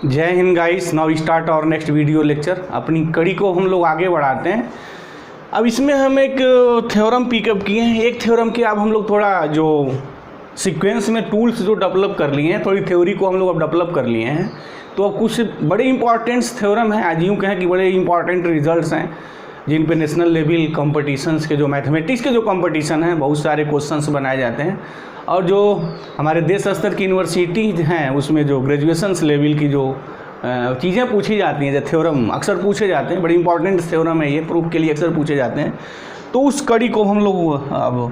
जय Hind guys. Now start और next video lecture. अपनी कड़ी को हम लोग आगे बढ़ाते हैं। अब इसमें हम एक थ्योरम पिकअप किए हैं। एक थ्योरम के अब हम लोग थोड़ा जो सीक्वेंस में टूल्स जो डेवलप कर लिए हैं, थोड़ी थ्योरी को हम लोग अब डेवलप कर लिए हैं। तो अब कुछ बड़े इंपॉर्टेंट थ्योरम हैं, आज यूँ कहें कि बड़े इंपॉर्टेंट रिजल्ट्स हैं जिन पे नेशनल लेवल कॉम्पिटिशन्स के जो मैथमेटिक्स के जो कॉम्पिटिशन हैं बहुत सारे क्वेश्चंस बनाए जाते हैं। और जो हमारे देश स्तर की यूनिवर्सिटी हैं उसमें जो ग्रेजुएशंस लेवल की जो चीज़ें पूछी जाती हैं, जो थ्योरम अक्सर पूछे जाते हैं, बड़ी इंपॉर्टेंट थ्योरम है ये, प्रूफ के लिए अक्सर पूछे जाते हैं। तो उस कड़ी को हम लोग अब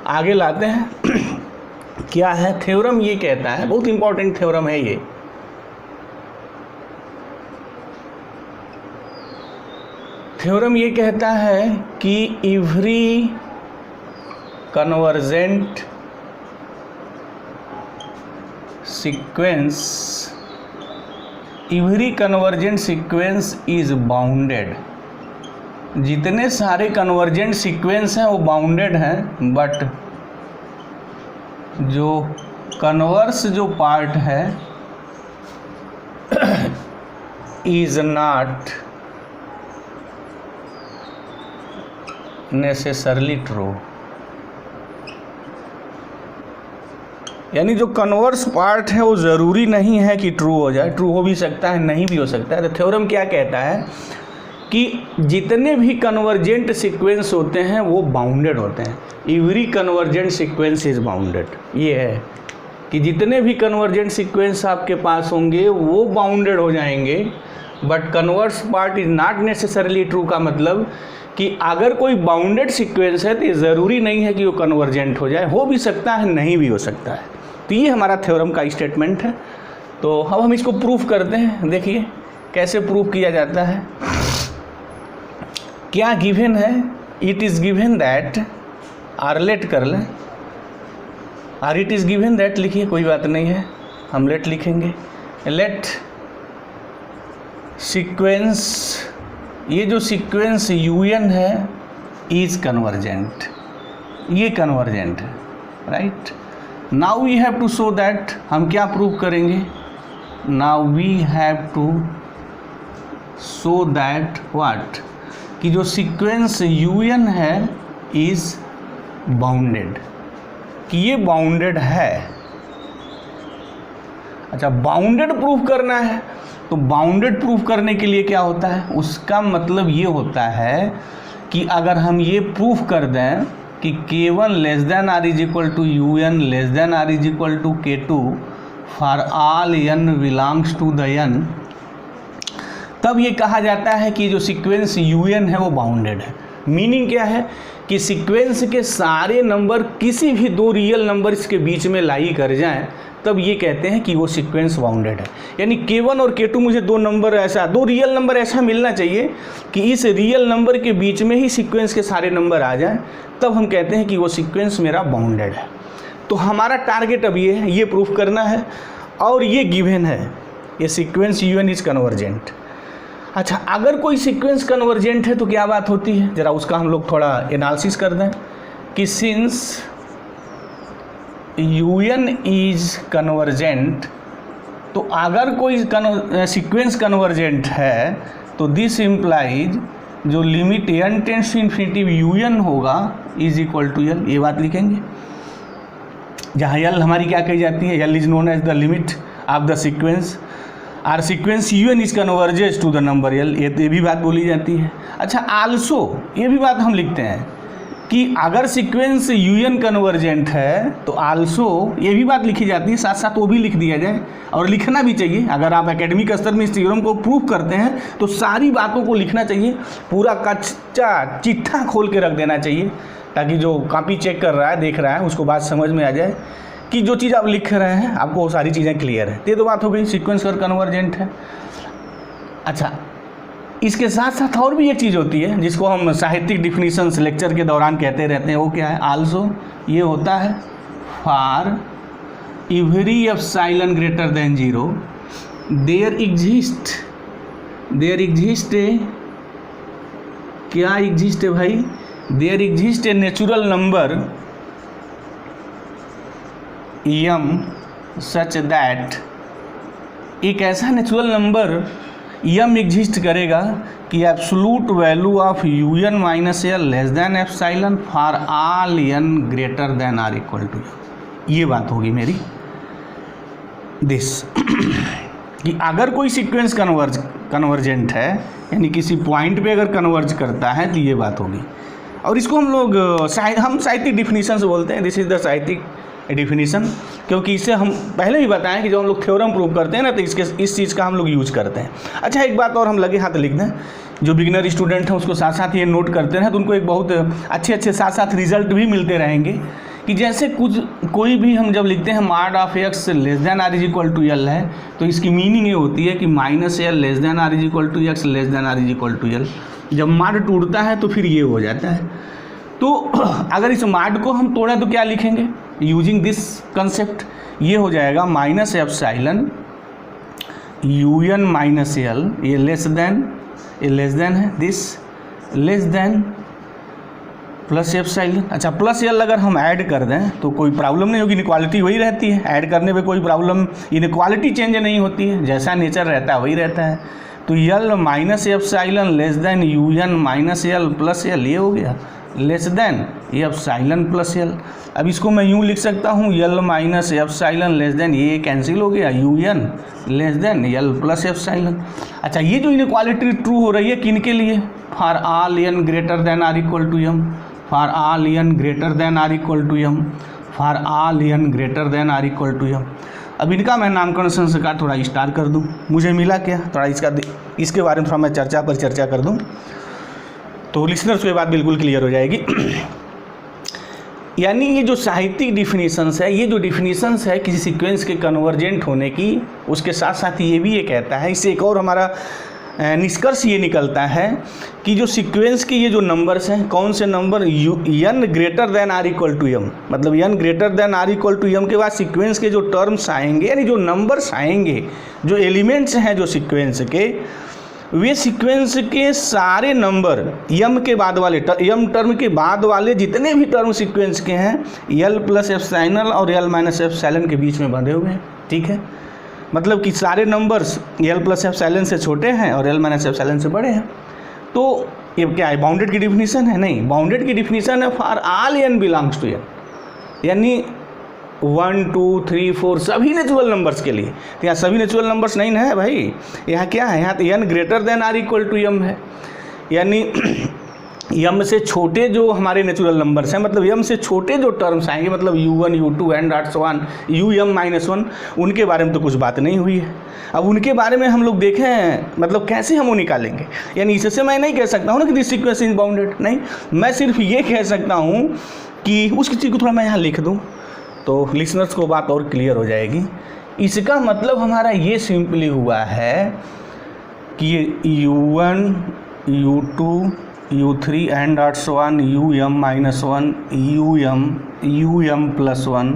आगे लाते हैं। क्या है थ्योरम? ये कहता है, बहुत इंपॉर्टेंट थ्योरम है ये। थ्योरम ये कहता है कि every convergent sequence is bounded. जितने सारे कन्वर्जेंट सीक्वेंस हैं वो बाउंडेड हैं, बट जो कन्वर्स जो पार्ट है इज नॉट नेसेसरली ट्रू। यानी जो कन्वर्स पार्ट है वो ज़रूरी नहीं है कि ट्रू हो जाए, ट्रू हो भी सकता है, नहीं भी हो सकता है। तो थ्योरम क्या कहता है कि जितने भी कन्वर्जेंट सीक्वेंस होते हैं वो बाउंडेड होते हैं। Every convergent sequence is bounded. ये है कि जितने भी कन्वर्जेंट सीक्वेंस आपके पास होंगे वो बाउंडेड हो जाएंगे, but converse part is not necessarily true का मतलब कि अगर कोई बाउंडेड सीक्वेंस है तो ये ज़रूरी नहीं है कि वो कन्वर्जेंट हो जाए, हो भी सकता है, नहीं भी हो सकता है। तो ये हमारा थ्योरम का स्टेटमेंट है। तो अब हम इसको प्रूफ करते हैं। देखिए कैसे प्रूफ किया जाता है। क्या गिवन है? It is given that, or let कर लें, or it is given that लिखिए, कोई बात नहीं है, हम लेट लिखेंगे। लेट सीक्वेंस, ये जो सीक्वेंस UN है इज कन्वर्जेंट, ये कन्वर्जेंट है, right. Now we have to show that, हम क्या प्रूव करेंगे? Now we have to show that what, कि जो सीक्वेंस UN है इज बाउंडेड, कि ये बाउंडेड है। अच्छा, बाउंडेड प्रूफ करना है तो बाउंडेड प्रूफ करने के लिए क्या होता है? उसका मतलब ये होता है कि अगर हम ये प्रूफ कर दें कि K1 less than or is equal to UN less than or is equal to K2 for all n belongs to the n, तब ये कहा जाता है कि जो सीक्वेंस UN है वो बाउंडेड है। मीनिंग क्या है कि सीक्वेंस के सारे नंबर किसी भी दो रियल नंबर्स के बीच में लाई कर जाएं, तब ये कहते हैं कि वो सीक्वेंस बाउंडेड है। यानी K1 और K2 मुझे दो नंबर ऐसा, दो रियल नंबर ऐसा मिलना चाहिए कि इस रियल नंबर के बीच में ही सीक्वेंस के सारे नंबर आ जाएं, तब हम कहते हैं कि वो सीक्वेंस मेरा बाउंडेड है। तो हमारा टारगेट अब ये है, ये प्रूफ करना है, और ये गिवन है, ये सीक्वेंस UN इज कन्वर्जेंट। अच्छा, अगर कोई सीक्वेंस कन्वर्जेंट है तो क्या बात होती है, ज़रा उसका हम लोग थोड़ा एनालिसिस कर दें कि सिंस UN इज कन्वर्जेंट, तो अगर कोई सीक्वेंस कन्वर्जेंट है तो दिस इम्प्लाइज जो limit n tends to infinity UN होगा इज इक्वल टू L, ये बात लिखेंगे। जहाँ L हमारी क्या कही जाती है? L is known as the limit of the sequence, or sequence UN is converges to the number L, ये भी बात बोली जाती है। अच्छा, आल्सो ये भी बात हम लिखते हैं कि अगर सीक्वेंस UN कन्वर्जेंट है तो आल्सो ये भी बात लिखी जाती है, साथ साथ वो भी लिख दिया जाए, और लिखना भी चाहिए। अगर आप एकेडमिक स्तर में इस थ्योरम को प्रूफ करते हैं तो सारी बातों को लिखना चाहिए, पूरा कच्चा चिट्ठा खोल के रख देना चाहिए, ताकि जो कॉपी चेक कर रहा है, देख रहा है, उसको बात समझ में आ जाए कि जो चीज़ आप लिख रहे हैं आपको वो सारी चीज़ें क्लियर है। ये तो बात हो गई सीक्वेंस और कन्वर्जेंट है। अच्छा, इसके साथ साथ और भी एक चीज़ होती है जिसको हम साहित्यिक डिफिनीशंस लेक्चर के दौरान कहते रहते हैं, वो क्या है? आल्सो, ये होता है for every epsilon greater than 0 there exist a, क्या एग्जिस्ट है भाई? There exist a natural number m such that एक ऐसा नेचुरल नंबर यम एग्जिस्ट करेगा कि absolute value of U N minus L less than epsilon for all N greater than or equal to U. ये बात होगी मेरी दिस कि अगर कोई सीक्वेंस कन्वर्जेंट है, यानी किसी पॉइंट पे अगर कन्वर्ज करता है तो ये बात होगी। और इसको हम लोग हम साहित्यिक डिफिनीशन से बोलते हैं, दिस इज द साहित्यिक डिफिनीशन, क्योंकि इसे हम पहले ही बताएं कि जब हम लोग थ्योरम प्रूव करते हैं ना तो इस चीज़ का हम लोग यूज करते हैं। अच्छा, एक बात और हम लगे हाथ लिख दें, जो बिगिनर स्टूडेंट हैं उसको साथ साथ ये नोट करते रहें तो उनको एक बहुत अच्छे साथ साथ रिजल्ट भी मिलते रहेंगे कि जैसे कोई भी हम जब लिखते हैं mod of X less than or is equal to L है, तो इसकी मीनिंग ये होती है कि minus L less than or is equal to X less than or is equal to L. जब मॉड टूटता है तो फिर ये हो जाता है। तो अगर इस मॉड को हम तोड़ें तो क्या लिखेंगे यूजिंग दिस कंसेप्ट, ये हो जाएगा minus epsilon U N minus L, ये लेस देन है this less than plus epsilon. अच्छा, प्लस एल अगर हम ऐड कर दें तो कोई प्रॉब्लम नहीं होगी, इनक्वालिटी वही रहती है, ऐड करने पे कोई प्रॉब्लम, इनक्वालिटी चेंज नहीं होती है, जैसा नेचर रहता है वही रहता है। तो L minus epsilon less than U N minus L plus L, ये हो गया less than epsilon plus L. अब इसको मैं यूँ लिख सकता हूँ L minus epsilon less than, ये कैंसिल हो गया, U N less than L plus epsilon. अच्छा, ये जो इनक्वालिटी ट्रू हो रही है किन के लिए, for all N greater than or equal to M, for all N greater than or equal to M, for all N greater than or equal to M. अब इनका मैं नामकरण संस्कार थोड़ा स्टार कर दूं, मुझे मिला क्या, थोड़ा इसके बारे में थोड़ा मैं चर्चा कर दूं तो लिसनर्स को ये बात बिल्कुल क्लियर हो जाएगी। यानी ये जो साहित्यिक डिफिनीशंस है, ये जो डिफिनीशंस है किसी सीक्वेंस के कन्वर्जेंट होने की, उसके साथ साथ ये भी ये कहता है, इससे एक और हमारा निष्कर्ष ये निकलता है कि जो सीक्वेंस के ये जो नंबर्स हैं, कौन से number, N greater than or equal to M, मतलब N greater than or equal to M के बाद सीक्वेंस के जो टर्म्स आएंगे, यानी जो नंबर्स आएंगे, जो एलिमेंट्स हैं जो सीक्वेंस के, वे सीक्वेंस के सारे नंबर यम के बाद वाले यम टर्म के बाद वाले जितने भी टर्म सीक्वेंस के हैं यल प्लस एप्सिलॉन और यल माइनस एप्सिलॉन के बीच में बंधे हुए हैं। ठीक है, मतलब कि सारे नंबर्स यल प्लस एप्सिलॉन से छोटे हैं और यल माइनस एप्सिलॉन से बड़े हैं। तो ये क्या है, बाउंडेड की डिफिनीशन है? नहीं, बाउंडेड की डिफिनीशन है for all N belongs to N, यानी 1 2 3 4 सभी नेचुरल नंबर्स के लिए। तो यहाँ सभी नेचुरल नंबर्स नहीं है भाई, यहाँ क्या है, यहाँ तो N greater than or equal to M है, यानी यम से छोटे जो हमारे नेचुरल नंबर्स हैं, मतलब यम से छोटे जो टर्म्स आएंगे, मतलब u1 u2 and so on um-1, उनके बारे में तो कुछ बात नहीं हुई है। अब उनके बारे में हम लोग देखें, मतलब कैसे हम वो निकालेंगे, यानी इससे मैं नहीं कह सकता हूँ ना कि दिस सीक्वेंस इज बाउंडेड, नहीं, मैं सिर्फ ये कह सकता हूँ कि उस चीज़ को थोड़ा मैं यहाँ लिख दूँ तो लिसनर्स को बात और क्लियर हो जाएगी। इसका मतलब हमारा ये सिंपली हुआ है कि ये u1 u2 u3 and so on um-1 um+1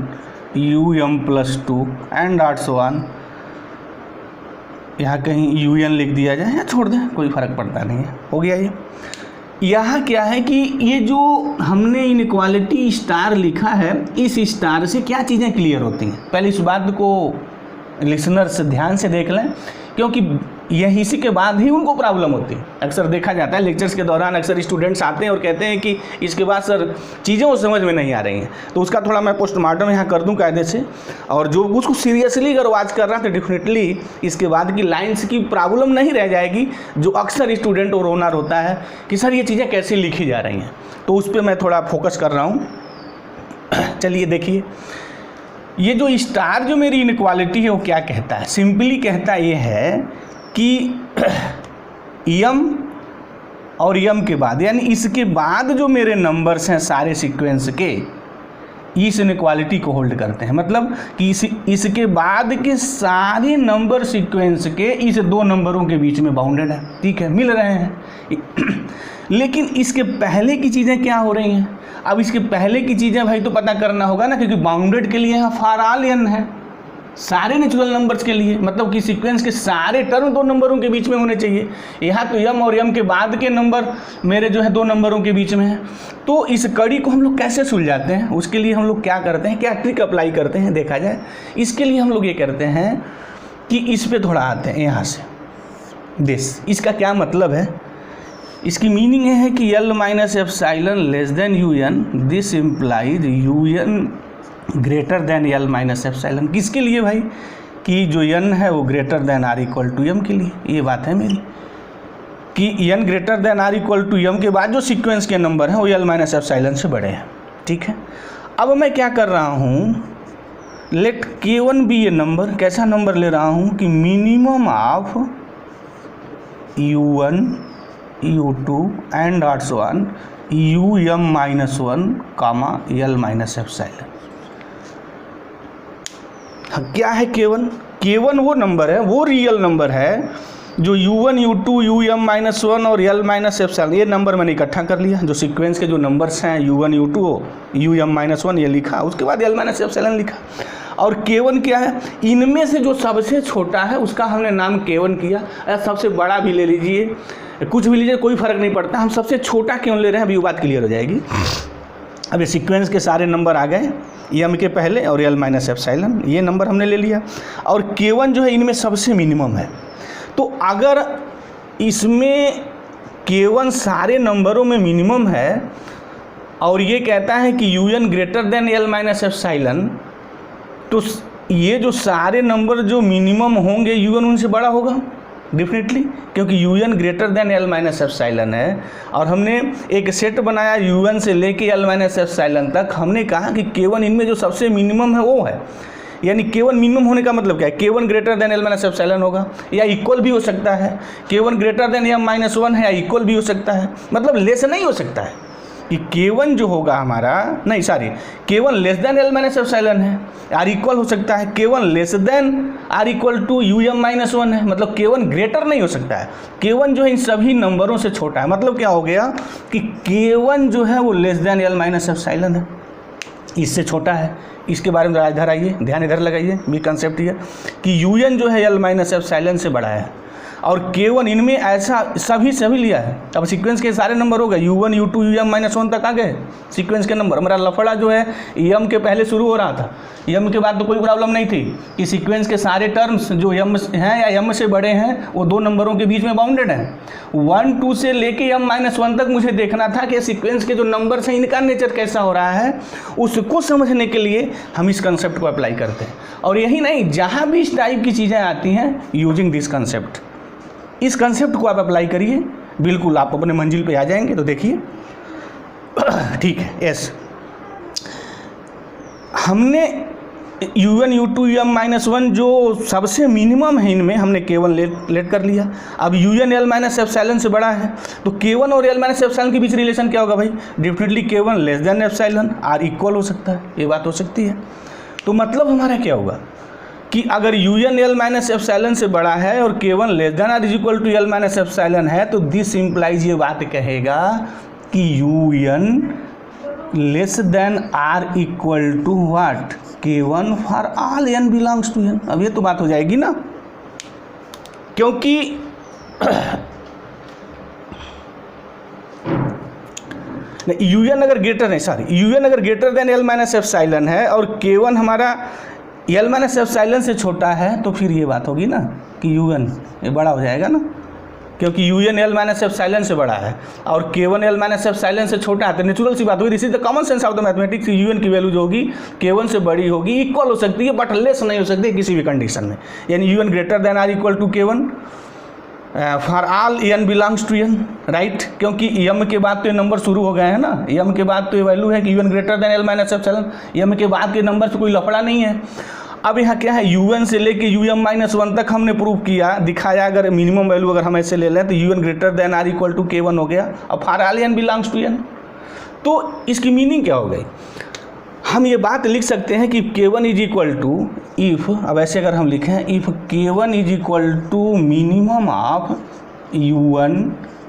um+2 and so on, यहाँ कहीं un लिख दिया जाए या छोड़ दें, कोई फ़र्क पड़ता नहीं है, हो गया ये। यहाँ क्या है कि ये जो हमने इनइक्वालिटी स्टार लिखा है, इस स्टार से क्या चीज़ें क्लियर होती हैं, पहले इस बात को लिसनर्स ध्यान से देख लें, क्योंकि यह इसी के बाद ही उनको प्रॉब्लम होती है। अक्सर देखा जाता है लेक्चर्स के दौरान, अक्सर स्टूडेंट्स आते हैं और कहते हैं कि इसके बाद सर चीज़ें वो समझ में नहीं आ रही हैं, तो उसका थोड़ा मैं पोस्टमार्टम यहाँ कर दूँ कायदे से, और जो उसको सीरियसली अगर वाच कर रहा है तो डेफिनेटली इसके बाद की लाइन्स की प्रॉब्लम नहीं रह जाएगी, जो अक्सर स्टूडेंट और ओनर होता है कि सर ये चीज़ें कैसे लिखी जा रही हैं, तो उस पर मैं थोड़ा फोकस कर रहा हूँ। चलिए देखिए, ये जो स्टार जो मेरी इनइक्वालिटी है वो क्या कहता है, सिंपली कहता ये है कि यम और यम के बाद, यानी इसके बाद जो मेरे नंबर्स हैं सारे सीक्वेंस के, इस इनइक्वालिटी को होल्ड करते हैं, मतलब कि इसके बाद के सारे नंबर सीक्वेंस के इस दो नंबरों के बीच में बाउंडेड है, ठीक है, मिल रहे हैं। लेकिन इसके पहले की चीज़ें क्या हो रही हैं, अब इसके पहले की चीज़ें भाई तो पता करना होगा ना, क्योंकि बाउंडेड के लिए यहाँ फॉर ऑल एन है, सारे नेचुरल नंबर्स के लिए, मतलब कि सीक्वेंस के सारे टर्म दो नंबरों के बीच में होने चाहिए। यहाँ तो यम और यम के बाद के नंबर मेरे जो है दो नंबरों के बीच में है। तो इस कड़ी को हम लोग कैसे सुलझाते हैं, उसके लिए हम लोग क्या करते हैं, क्या ट्रिक अप्लाई करते हैं देखा जाए। इसके लिए हम लोग ये करते हैं कि इस पे थोड़ा आते हैं यहाँ से दिस। इसका क्या मतलब है? इसकी मीनिंग ये है कि L minus epsilon less than U N, this implies U N greater than L minus epsilon. किसके लिए भाई? कि जो n है वो greater than r equal to m के लिए। ये बात है मेरी कि n greater than r equal to m के बाद जो सीक्वेंस के नंबर हैं वो L माइनस एप्सिलॉन से बड़े हैं। ठीक है, अब मैं क्या कर रहा हूँ, लेट K1 भी ये नंबर, कैसा नंबर ले रहा हूँ कि minimum of U1 U2 and also on UM minus 1 comma L minus epsilon. क्या है K1? K1 वो नंबर है, वो रियल नंबर है जो U1 U2 UM माइनस 1 और L माइनस एप्सिलॉन, ये नंबर मैंने इकट्ठा कर लिया। जो सीक्वेंस के जो नंबर्स हैं U1 U2 UM माइनस 1 ये लिखा, उसके बाद L माइनस एप्सिलॉन लिखा। और K1 क्या है? इनमें से जो सबसे छोटा है उसका हमने नाम K1 किया। सबसे बड़ा भी ले लीजिए, कुछ भी लीजिए, कोई फ़र्क नहीं पड़ता, हम सबसे छोटा क्यों ले रहे हैं अभी वो बात क्लियर हो जाएगी। अब ये सीक्वेंस के सारे नंबर आ गए M के पहले और L माइनस एप्सिलॉन, ये नंबर हमने ले लिया। और K1 जो है इनमें सबसे मिनिमम है। तो अगर इसमें K1 सारे नंबरों में मिनिमम है और ये कहता है कि UN greater than L minus epsilon, तो ये जो सारे नंबर जो मिनिमम होंगे UN उनसे बड़ा होगा डेफिनेटली, क्योंकि UN greater than L minus epsilon है। और हमने एक सेट बनाया UN से लेके L माइनस एप्सिलॉन तक। हमने कहा कि K1 इनमें जो सबसे मिनिमम है वो है, यानी K1 मिनिमम होने का मतलब क्या है? K1 greater than L minus epsilon होगा, या इक्वल भी हो सकता है। K1 greater than M minus 1 है, या इक्वल भी हो सकता है, मतलब लेस नहीं हो सकता है कि K1 जो होगा हमारा, नहीं sorry, K1 less than L minus epsilon है, R इक्वल हो सकता है। K1 less than R equal to UM minus 1 है, मतलब K1 ग्रेटर नहीं हो सकता है। K1 जो है इन सभी नंबरों से छोटा है। मतलब क्या हो गया कि K1 जो है वो less than L minus epsilon है, इससे छोटा है। इसके बारे में इधर आइए, ध्यान इधर लगाइए, भी कंसेप्ट ये कि UN जो है L माइनस एप्सिलॉन से बड़ा है और K1 इनमें ऐसा सभी लिया है। अब सीक्वेंस के सारे नंबर हो गए, U1 U2 UM माइनस 1 तक आ गए सीक्वेंस के नंबर। हमारा लफड़ा जो है M के पहले शुरू हो रहा था, M के बाद तो कोई प्रॉब्लम नहीं थी कि सीक्वेंस के सारे टर्म्स जो M हैं या M से बड़े हैं वो दो नंबरों के बीच में बाउंडेड हैं। 1 2 से लेके M माइनस 1 तक मुझे देखना था कि सीक्वेंस के जो नंबर्स हैं इनका नेचर कैसा हो रहा है। उसको समझने के लिए हम इस कंसेप्ट को अप्लाई करते हैं। और यही नहीं, जहाँ भी इस टाइप की चीज़ें आती हैं यूजिंग दिस कंसेप्ट, इस कंसेप्ट को आप अप्लाई करिए, बिल्कुल आप अपने मंजिल पे आ जाएंगे। तो देखिए ठीक है, यस, हमने UN U2 UM माइनस 1 जो सबसे मिनिमम है इनमें हमने K1 लेट कर लिया। अब UN L माइनस एप्सिलॉन से बड़ा है, तो K1 और L माइनस एप्सिलॉन के बीच रिलेशन क्या होगा भाई? Definitely K1 less than epsilon, R equal हो सकता है, ये बात हो सकती है। तो मतलब हमारा क्या होगा कि अगर UN L माइनस एप्सिलॉन से बड़ा है और K1 less than R is equal to L minus epsilon है, तो दिस इम्प्लाइज ये बात कहेगा कि UN less than R equal to what? K1 for all n belongs to n। अब ये तो बात हो जाएगी ना, क्योंकि UN अगर ग्रेटर है, सॉरी, UN अगर greater than L minus epsilon है और K1 हमारा L माइनस एप्सिलॉन से छोटा है, तो फिर ये बात होगी ना कि UN ये बड़ा हो जाएगा ना, क्योंकि UN L माइनस एप्सिलॉन से बड़ा है और K1 L माइनस एप्सिलॉन से छोटा है। तो नेचुरल सी बात होगी, this is the common sense of the mathematics. UN की वैल्यू जो होगी K1 से बड़ी होगी, इक्वल हो सकती है बट लेस नहीं हो सकती किसी भी कंडीशन में। यानी UN greater than R equal to K1 for all n belongs to n, right, क्योंकि M के बाद तो ये नंबर शुरू हो गए हैं ना। M के बाद तो ये वैल्यू है कि UN greater than L minus epsilon, M के बाद के नंबर से कोई लफड़ा नहीं है। अब यहाँ क्या है, UN से लेके UM माइनस 1 तक हमने प्रूव किया, दिखाया। अगर मिनिमम वैल्यू अगर हम ऐसे ले लें तो UN greater than R equal to K1 हो गया। अब for all n belongs to n, तो इसकी मीनिंग क्या हो गई? हम ये बात लिख सकते हैं कि K1 is equal to if, अब ऐसे अगर हम लिखें, if K1 is equal to minimum of U1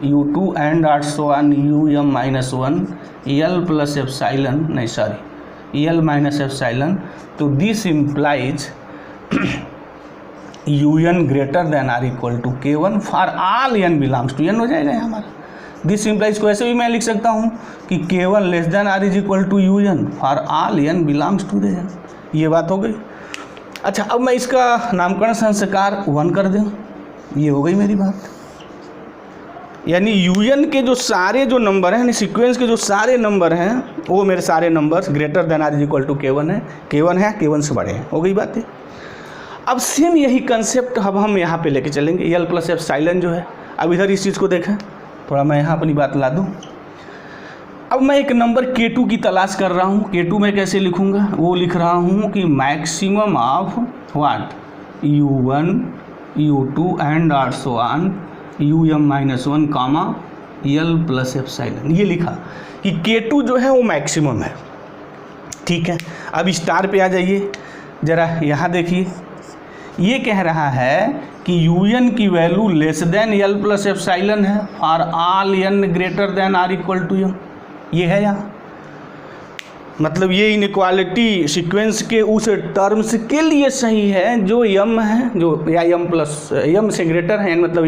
U2 and also on UM minus 1 L plus epsilon, नहीं सॉरी L माइनस एप्सिलॉन, तो this implies UN greater than R equal to K1 for all n belongs to n हो जाएगा हमारा। This implies को ऐसे भी मैं लिख सकता हूँ कि K1 less than R is equal to UN for all n belongs to n, ये बात हो गई। अच्छा, अब मैं इसका नामकरण संस्कार 1 कर दूँ, ये हो गई मेरी बात। यानी यूएन के जो सारे जो नंबर हैं, यानी सीक्वेंस के जो सारे नंबर हैं वो मेरे सारे numbers greater than or is equal to K1 है, K1 से बड़े हैं, हो गई बात है। अब सेम यही कंसेप्ट अब हम यहाँ पे लेके चलेंगे, L प्लस एप्सिलॉन जो है। अब इधर इस चीज़ को देखें, थोड़ा मैं यहाँ अपनी बात ला दूँ। अब मैं एक नंबर K2 की तलाश कर रहा हूँ। K2 मैं कैसे लिखूँगा, वो लिख रहा हूँ कि maximum of what U1 U2 and also on UM-1 comma L plus epsilon. ये लिखा कि K2 जो है वो मैक्सिमम है, ठीक है। अब स्टार पे आ जाइए ज़रा, यहाँ देखिए, ये कह रहा है कि UN की value less than L plus epsilon है for all n greater than or equal to M। ये है यहाँ, मतलब ये इनइक्वालिटी सीक्वेंस के उस टर्म्स के लिए सही है जो m है, जो या m से ग्रेटर है, मतलब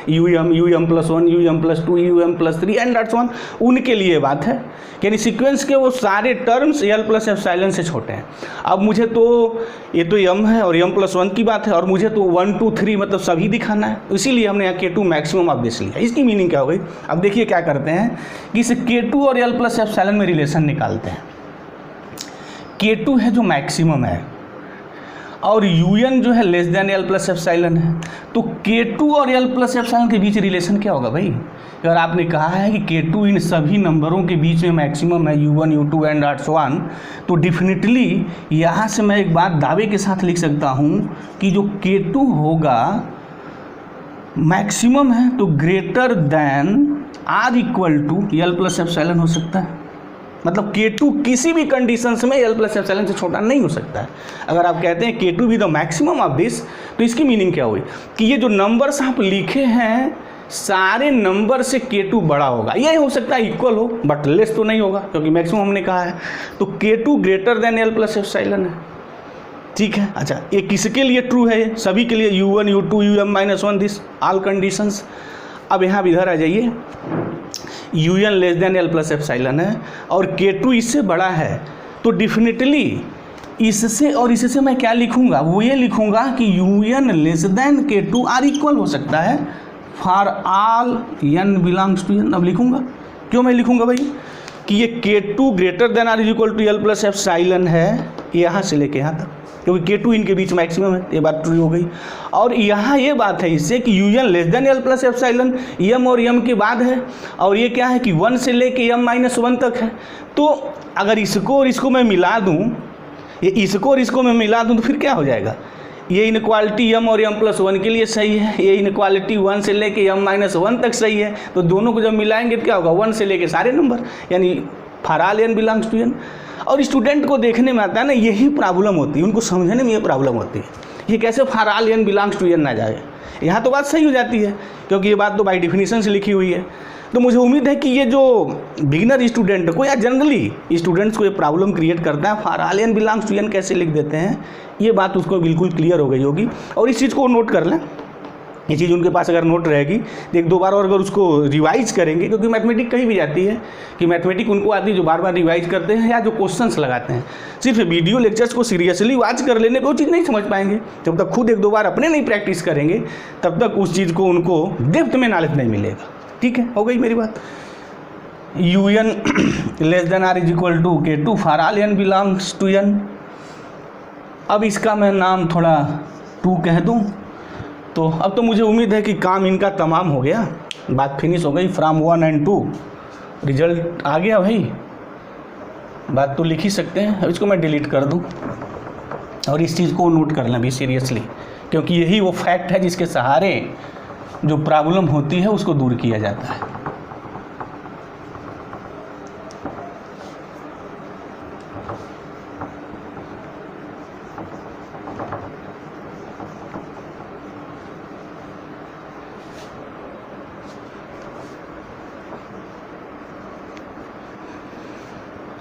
UM plus 1 UM plus 2 UM plus 3 and that's one, उनके लिए बात है। यानी सीक्वेंस के वो सारे टर्म्स L प्लस एप्सिलॉन से छोटे हैं। अब मुझे तो ये तो m है और m प्लस 1 की बात है, और मुझे तो 1 2 3 मतलब सभी दिखाना है, इसीलिए हमने यहाँ K2 मैक्सिमम ऑब्वियस लिया। इसकी मीनिंग क्या हो गई, अब देखिए क्या करते हैं कि इस K2 और L प्लस एप्सिलॉन में रिलेशन निकालते हैं। K2 है जो मैक्सिमम है और UN जो है less than L plus epsilon है, तो K2 और L प्लस एप्सिलॉन के बीच रिलेशन क्या होगा भाई। अगर आपने कहा है कि K2 इन सभी नंबरों के बीच में मैक्सिमम है U1 U2 and also on, तो डेफिनेटली यहाँ से मैं एक बात दावे के साथ लिख सकता हूँ कि जो K2 होगा मैक्सिमम है तो greater than or equal to L plus epsilon हो सकता है। मतलब K2 किसी भी कंडीशंस में L प्लस एप्सिलॉन से छोटा नहीं हो सकता है। अगर आप कहते हैं K2 भी द मैक्सिमम ऑफ दिस, तो इसकी मीनिंग क्या हुई कि ये जो नंबर्स आप लिखे हैं सारे नंबर से K2 बड़ा होगा। ये हो सकता है इक्वल हो बट लेस तो नहीं होगा, क्योंकि मैक्सिमम हमने कहा है, तो K2 greater than L plus epsilon है, ठीक है। अच्छा, ये किसके लिए ट्रू है, ये सभी के लिए U1 U2 UM-1 this all conditions. अब यहाँ इधर आ जाइए, UN less than L plus epsilon है और K2 इससे बड़ा है, तो डेफिनेटली इससे और इससे मैं क्या लिखूंगा, वो ये लिखूंगा कि UN less than K2 or equal हो सकता है for all n belongs to n। अब लिखूंगा, क्यों मैं लिखूंगा भाई कि ये K2 greater than or is equal to L plus epsilon है, यहाँ से लेके यहाँ तक, क्योंकि K2 इनके बीच मैक्सिमम है, ये बात ट्रू हो गई। और यहाँ ये बात है इससे कि UN less than L plus epsilon M और M के बाद है, और ये क्या है कि 1 से लेके M-1 तक है। तो अगर इसको और इसको मैं मिला दूँ, ये इसको और इसको मैं मिला दूँ, तो फिर क्या हो जाएगा, ये इनक्वालिटी M और M+1 के लिए सही है, ये इनक्वालिटी 1 से लेके M-1 तक सही है। तो दोनों को जब मिलाएंगे तो क्या होगा, 1 से लेके सारे नंबर, यानी for all n belongs to n। और स्टूडेंट को देखने में आता है ना, यही प्रॉब्लम होती है, उनको समझने में ये प्रॉब्लम होती है, ये कैसे for all n belongs to n ना जाए। यहाँ तो बात सही हो जाती है, क्योंकि ये बात तो बाई डिफिनीशन से लिखी हुई है। तो मुझे उम्मीद है कि ये जो बिगिनर स्टूडेंट को या जनरली स्टूडेंट्स को ये प्रॉब्लम क्रिएट करता है, for all n belongs to n कैसे लिख देते हैं, ये बात उसको बिल्कुल क्लियर हो गई होगी। और इस चीज़ को नोट कर लें, ये चीज़ उनके पास अगर नोट रहेगी तो एक दो बार और अगर उसको रिवाइज करेंगे, क्योंकि मैथमेटिक कहीं भी जाती है कि मैथमेटिक उनको आती है जो बार बार रिवाइज करते हैं या जो क्वेश्चंस लगाते हैं। सिर्फ वीडियो लेक्चर्स को सीरियसली वॉच कर लेने पे वो चीज़ नहीं समझ पाएंगे। जब तक खुद एक दो बार अपने नहीं प्रैक्टिस करेंगे तब तक उस चीज़ को उनको डेप्थ में नॉलेज नहीं मिलेगा। ठीक है, हो गई मेरी बात। UN less than or is equal to K2 for all n belongs to n। अब इसका मैं नाम थोड़ा 2 कह दूँ, तो अब तो मुझे उम्मीद है कि काम इनका तमाम हो गया, बात फिनिश हो गई। फ्रॉम 1 and 2 रिजल्ट आ गया भाई, बात तो लिख ही सकते हैं। अब इसको मैं डिलीट कर दूं और इस चीज़ को नोट करना भी सीरियसली, क्योंकि यही वो फैक्ट है जिसके सहारे जो प्रॉब्लम होती है उसको दूर किया जाता है।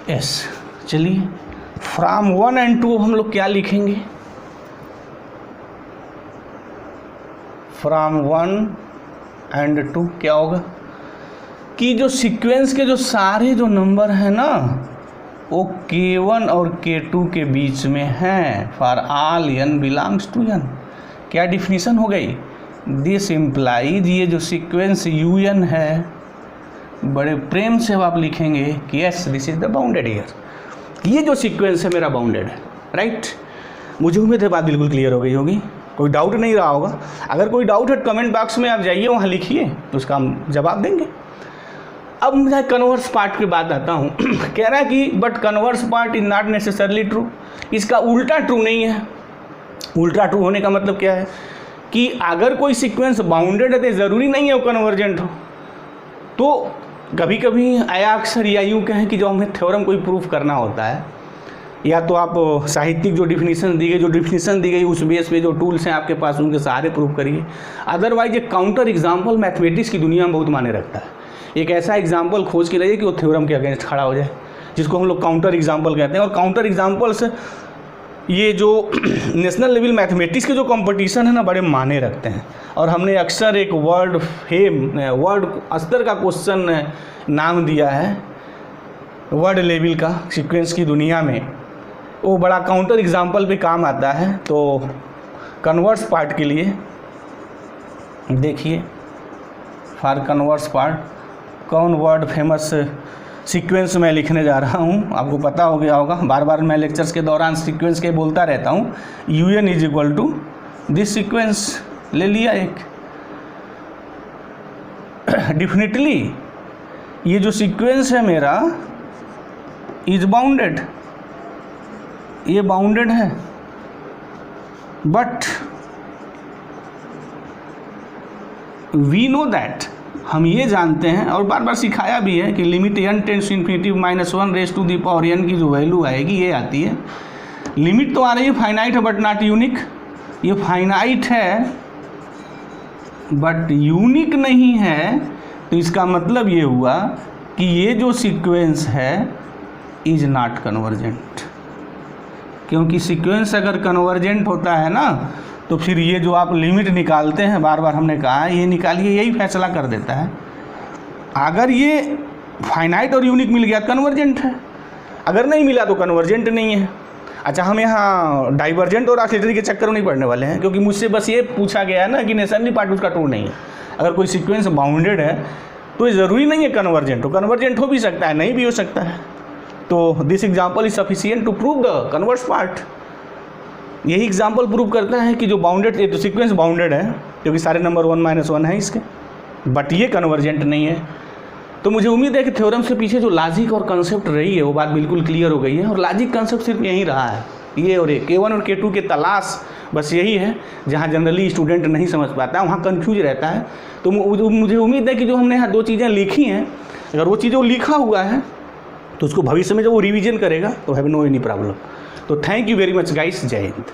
यस, चलिए फ्रॉम 1 and 2 हम लोग क्या लिखेंगे, फ्रॉम 1 and 2 क्या होगा कि जो सीक्वेंस के जो सारे जो नंबर हैं ना वो K1 और K2 के बीच में है for all n belongs to n। क्या डिफिनीशन हो गई? दिस इम्प्लाइज ये जो सीक्वेंस UN है, बड़े प्रेम से अब आप लिखेंगे कि yes this is the bounded year, ये जो सीक्वेंस है मेरा बाउंडेड है, राइट। मुझे उम्मीद है बात बिल्कुल क्लियर हो गई होगी, कोई डाउट नहीं रहा होगा। अगर कोई डाउट है कमेंट बॉक्स में आप जाइए, वहाँ लिखिए, उसका हम जवाब देंगे। अब मैं कन्वर्स पार्ट की बात आता हूँ। कह रहा है कि but converse part is not necessarily true, इसका उल्टा ट्रू नहीं है। उल्टा ट्रू होने का मतलब क्या है कि अगर कोई सीक्वेंस बाउंडेड है तो ज़रूरी नहीं है वो कन्वर्जेंट हो। तो कभी कभी आया अक्सर या यूँ कहें कि जो हमें थ्योरम कोई प्रूफ करना होता है, या तो आप साहित्यिक जो डिफिनीशन दी गई उस बेस पे जो टूल्स हैं आपके पास उनके सहारे प्रूफ करिए। अदरवाइज एक काउंटर एग्जाम्पल मैथमेटिक्स की दुनिया में बहुत मायने रखता है। एक ऐसा एग्जाम्पल खोज के रहिए कि वो थ्योरम के अगेंस्ट खड़ा हो जाए, जिसको हम लोग काउंटर एग्जाम्पल कहते हैं। और काउंटर एग्जाम्पल्स ये जो नेशनल लेवल मैथमेटिक्स के जो कंपटीशन है ना, बड़े माने रखते हैं। और हमने अक्सर एक वर्ल्ड स्तर का क्वेश्चन नाम दिया है वर्ल्ड लेवल का सीक्वेंस की दुनिया में, वो बड़ा काउंटर एग्जाम्पल पे काम आता है। तो कन्वर्स पार्ट के लिए देखिए, फॉर कन्वर्स पार्ट कौन वर्ड फेमस सीक्वेंस मैं लिखने जा रहा हूँ, आपको पता हो गया होगा, बार बार मैं लेक्चर्स के दौरान सीक्वेंस के बोलता रहता हूँ। UN is equal to this sequence ले लिया एक। डेफिनेटली ये जो सीक्वेंस है मेरा इज बाउंडेड, ये बाउंडेड है, बट वी नो दैट, हम ये जानते हैं और बार बार सिखाया भी है कि limit n tends to infinity -1 raise to the power n की जो वैल्यू आएगी ये आती है। लिमिट तो आ रही है फाइनाइट है बट नॉट यूनिक, ये फाइनाइट है बट यूनिक नहीं है। तो इसका मतलब ये हुआ कि ये जो सीक्वेंस है इज नॉट कन्वर्जेंट, क्योंकि सीक्वेंस अगर कन्वर्जेंट होता है ना तो फिर ये जो आप लिमिट निकालते हैं, बार बार हमने कहा है ये निकालिए, यही फैसला कर देता है। अगर ये फाइनाइट और यूनिक मिल गया कन्वर्जेंट है, अगर नहीं मिला तो कन्वर्जेंट नहीं है। अच्छा, हम यहाँ डाइवर्जेंट और ऑक्सीलरी के चक्कर में नहीं पढ़ने वाले हैं, क्योंकि मुझसे बस ये पूछा गया है ना कि नेसेसरी पार्ट उसका ट्रू नहीं है। अगर कोई सीक्वेंस बाउंडेड है तो ये ज़रूरी नहीं है कन्वर्जेंट हो, कन्वर्जेंट हो भी सकता है, नहीं भी हो सकता है। तो this example is sufficient to prove the converse part. यही एग्जाम्पल प्रूव करता है कि जो बाउंडेड है तो सीक्वेंस बाउंडेड है, क्योंकि सारे नंबर 1 - 1 है इसके, बट ये कन्वर्जेंट नहीं है। तो मुझे उम्मीद है कि थ्योरम से पीछे जो लॉजिक और कंसेप्ट रही है वो बात बिल्कुल क्लियर हो गई है। और लॉजिक कंसेप्ट सिर्फ यही रहा है, ये और ये K1 और K2 के तलाश बस यही है। जहाँ जनरली स्टूडेंट नहीं समझ पाता है वहाँ कन्फ्यूज रहता है। तो मुझे उम्मीद है कि जो हमने यहाँ 2 चीज़ें लिखी हैं, अगर वो चीज़ें लिखा हुआ है तो उसको भविष्य में जब वो रिवीजन करेगा तो हैव नो एनी प्रॉब्लम। तो thank you very much guys, जय हिंद।